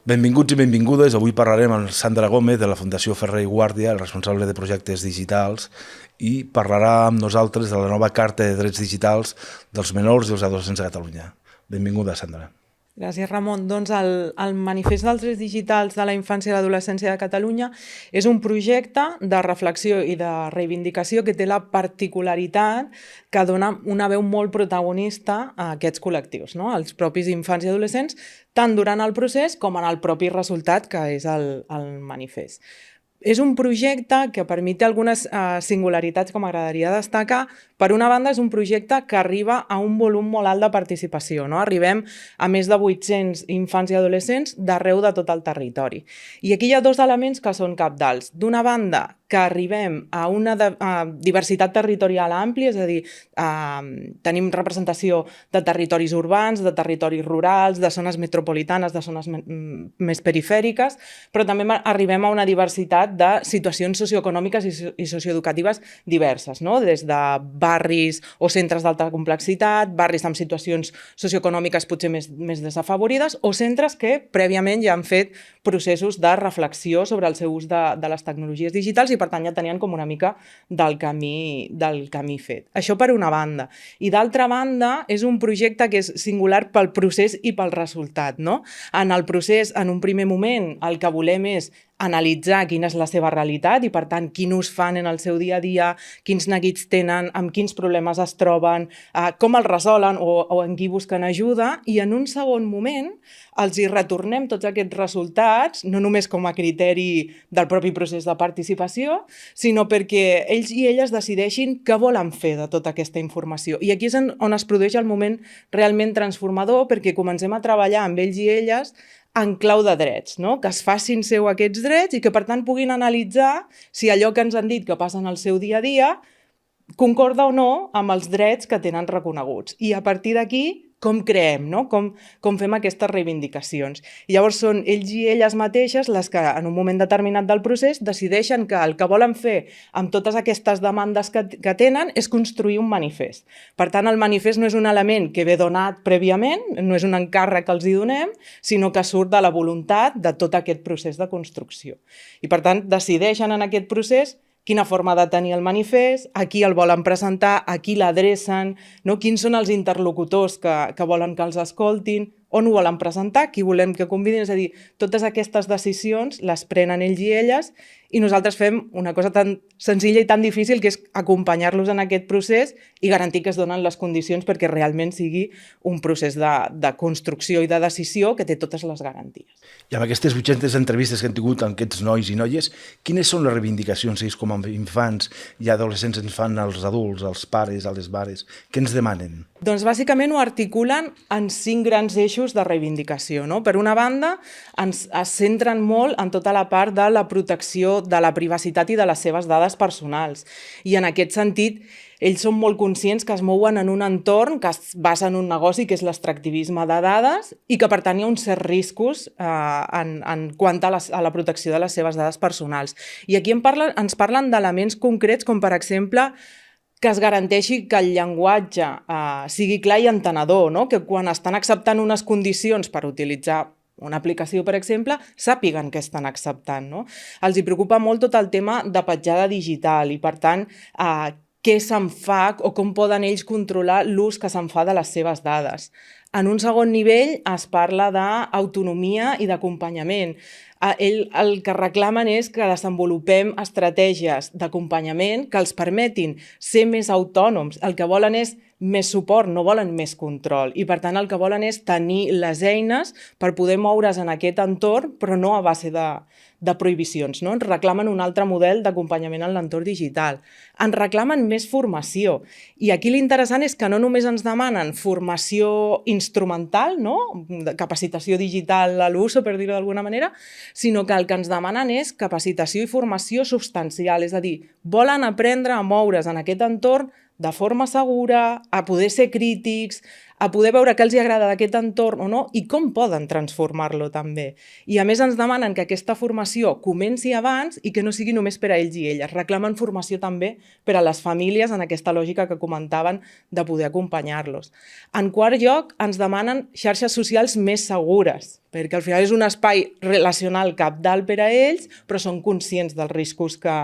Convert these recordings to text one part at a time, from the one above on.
Benvinguts i benvingudes. Avui parlarem amb Sandra Gómez de la Fundació Ferrer i Guàrdia, el responsable de projectes digitals, i parlarà amb nosaltres de la nova Carta de Drets Digitals dels menors i els adolescents a Catalunya. Benvinguda, Sandra. Gràcies, Ramon. Doncs el Manifest dels Drets Digitals de la Infància i l'Adolescència de Catalunya és un projecte de reflexió i de reivindicació que té la particularitat que dona una veu molt protagonista a aquests col·lectius, no? Als propis infants i adolescents, tant durant el procés com en el propi resultat, que és el manifest. És un projecte que permet algunes singularitats que m'agradaria destacar. Per una banda, és un projecte que arriba a un volum molt alt de participació, no? Arribem a més de 800 infants i adolescents d'arreu de tot el territori. I aquí hi ha dos elements que són cabdals. D'una banda, que arribem a una diversitat territorial àmplia, és a dir, tenim representació de territoris urbans, de territoris rurals, de zones metropolitanes, de zones més perifèriques, però també arribem a una diversitat de situacions socioeconòmiques i socioeducatives diverses, no? Des de barris o centres d'alta complexitat, barris amb situacions socioeconòmiques potser més desafavorides, o centres que prèviament ja han fet processos de reflexió sobre el seu ús de les tecnologies digitals i per tant ja tenien com una mica del camí fet. Això per una banda. I d'altra banda, és un projecte que és singular pel procés i pel resultat, no? En el procés, en un primer moment, el que volem és analitzar quina és la seva realitat i, per tant, quin ús fan en el seu dia a dia, quins neguits tenen, amb quins problemes es troben, com els resolen o en qui busquen ajuda, i en un segon moment els hi retornem tots aquests resultats, no només com a criteri del propi procés de participació, sinó perquè ells i elles decideixin què volen fer de tota aquesta informació. I aquí és on es produeix el moment realment transformador, perquè comencem a treballar amb ells i elles en clau de drets, no? Que es facin seu aquests drets i que, per tant, puguin analitzar si allò que ens han dit que passa en el seu dia a dia concorda o no amb els drets que tenen reconeguts. I a partir d'aquí, com creem, no? Com fem aquestes reivindicacions. I llavors són ells i elles mateixes les que en un moment determinat del procés decideixen que el que volen fer amb totes aquestes demandes que tenen és construir un manifest. Per tant, el manifest no és un element que ve donat prèviament, no és un encàrrec que els hi donem, sinó que surt de la voluntat de tot aquest procés de construcció. I per tant, decideixen en aquest procés quina forma de tenir el manifest, a qui el volen presentar, a qui l'adrecen, no? Quins són els interlocutors que volen que els escoltin, on ho volen presentar, qui volem que convidin, és a dir, totes aquestes decisions les prenen ells i elles i nosaltres fem una cosa tan senzilla i tan difícil que és acompanyar-los en aquest procés i garantir que es donen les condicions perquè realment sigui un procés de construcció i de decisió que té totes les garanties. I amb aquestes 800 entrevistes que han tingut amb aquests nois i noies, quines són les reivindicacions que ells com a infants i adolescents ens fan als adults, als pares, a les mares? Què ens demanen? Doncs bàsicament ho articulen en 5 grans eixos de reivindicació, no? Per una banda, es centren molt en tota la part de la protecció de la privacitat i de les seves dades personals. I en aquest sentit, ells són molt conscients que es mouen en un entorn que es basa en un negoci que és l'extractivisme de dades i que per tant hi ha uns certs riscos en quant a la protecció de les seves dades personals. I aquí ens parlen d'elements concrets com, per exemple, que es garanteixi que el llenguatge sigui clar i entenedor, no? Que quan estan acceptant unes condicions per utilitzar una aplicació, per exemple, sàpiguen què estan acceptant, no? Els hi preocupa molt tot el tema de petjada digital i, per tant, què se'n fa o com poden ells controlar l'ús que se'n fa de les seves dades. En un segon nivell es parla d'autonomia i d'acompanyament. El que reclamen és que desenvolupem estratègies d'acompanyament que els permetin ser més autònoms. El que volen és més suport, no volen més control. I per tant el que volen és tenir les eines per poder moure's en aquest entorn, però no a base de prohibicions, no? Ens reclamen un altre model d'acompanyament en l'entorn digital. Ens reclamen més formació. I aquí l'interessant és que no només ens demanen formació instrumental, no? Capacitació digital a l'uso, per dir-ho d'alguna manera, sinó que el que ens demanen és capacitació i formació substancial, és a dir, volen aprendre a moure's en aquest entorn de forma segura, a poder ser crítics, a poder veure què els agrada d'aquest entorn o no i com poden transformar-lo també. I a més ens demanen que aquesta formació comenci abans i que no sigui només per a ells i elles. Reclamen formació també per a les famílies en aquesta lògica que comentaven de poder acompanyar-los. En quart lloc, ens demanen xarxes socials més segures, perquè al final és un espai relacional cabdal per a ells, però són conscients dels riscos que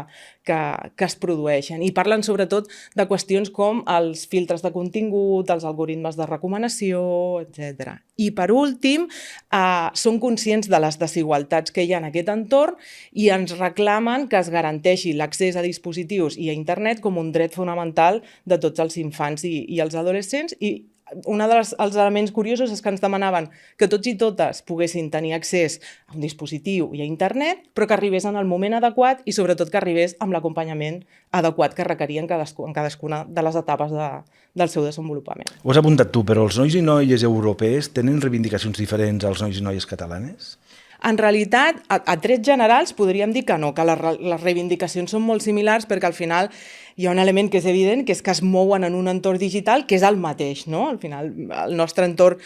es produeixen. I parlen sobretot de qüestions com els filtres de contingut, els algoritmes de recomanació, etc. I per últim, són conscients de les desigualtats que hi ha en aquest entorn i ens reclamen que es garanteixi l'accés a dispositius i a internet com un dret fonamental de tots els infants i els adolescents. I un dels elements curiosos és que ens demanaven que tots i totes poguessin tenir accés a un dispositiu i a internet, però que arribés en el moment adequat i sobretot que arribés amb l'acompanyament adequat que requerien en cadascuna de les etapes del seu desenvolupament. Ho has apuntat tu, però els nois i noies europees tenen reivindicacions diferents als nois i noies catalanes? En realitat, a trets generals podríem dir que no, que les reivindicacions són molt similars perquè al final hi ha un element que és evident, que és que es mouen en un entorn digital que és el mateix, no? Al final, el nostre entorn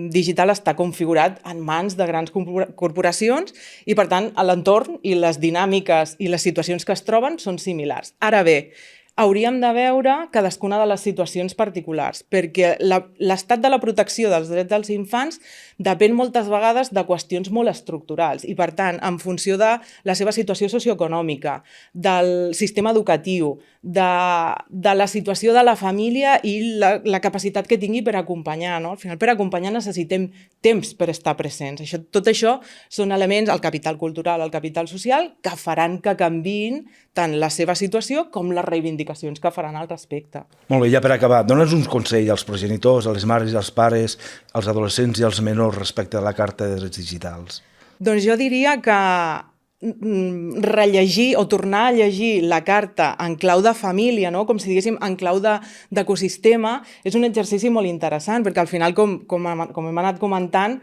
digital està configurat en mans de grans corporacions i, per tant, l'entorn i les dinàmiques i les situacions que es troben són similars. Ara bé, hauríem de veure cadascuna de les situacions particulars, perquè l'estat de la protecció dels drets dels infants depèn moltes vegades de qüestions molt estructurals i, per tant, en funció de la seva situació socioeconòmica, del sistema educatiu, de la situació de la família i la capacitat que tingui per acompanyar. No? Al final, per acompanyar necessitem temps per estar presents. Tot això són elements, el capital cultural, el capital social, que faran que canviïn tant la seva situació com les reivindicacions que faran al respecte. Molt bé, ja per acabar, dona'ns uns consells als progenitors, a les mares i als pares, als adolescents i als menors respecte a la Carta de Drets Digitals. Doncs jo diria que rellegir o tornar a llegir la carta en clau de família, no? Com si diguéssim en clau d'ecosistema, és un exercici molt interessant, perquè al final, com hem anat comentant,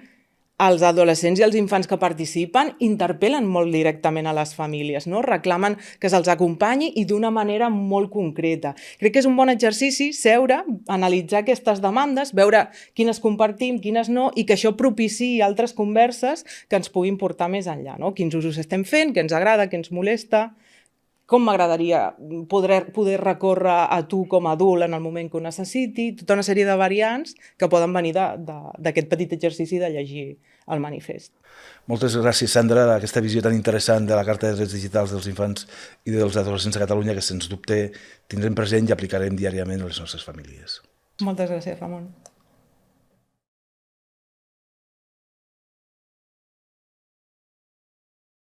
els adolescents i els infants que participen interpel·len molt directament a les famílies, no? Reclamen que se'ls acompanyi i d'una manera molt concreta. Crec que és un bon exercici seure, analitzar aquestes demandes, veure quines compartim, quines no, i que això propiciï altres converses que ens puguin portar més enllà, no? Quins usos estem fent, què ens agrada, què ens molesta, com m'agradaria poder recórrer a tu com a adult en el moment que ho necessiti, tota una sèrie de variants que poden venir d'aquest petit exercici de llegir el manifest. Moltes gràcies, Sandra, aquesta visió tan interessant de la Carta de Drets Digitals dels infants i dels adolescents a Catalunya que, sens dubte, tindrem present i aplicarem diàriament a les nostres famílies. Moltes gràcies, Ramon.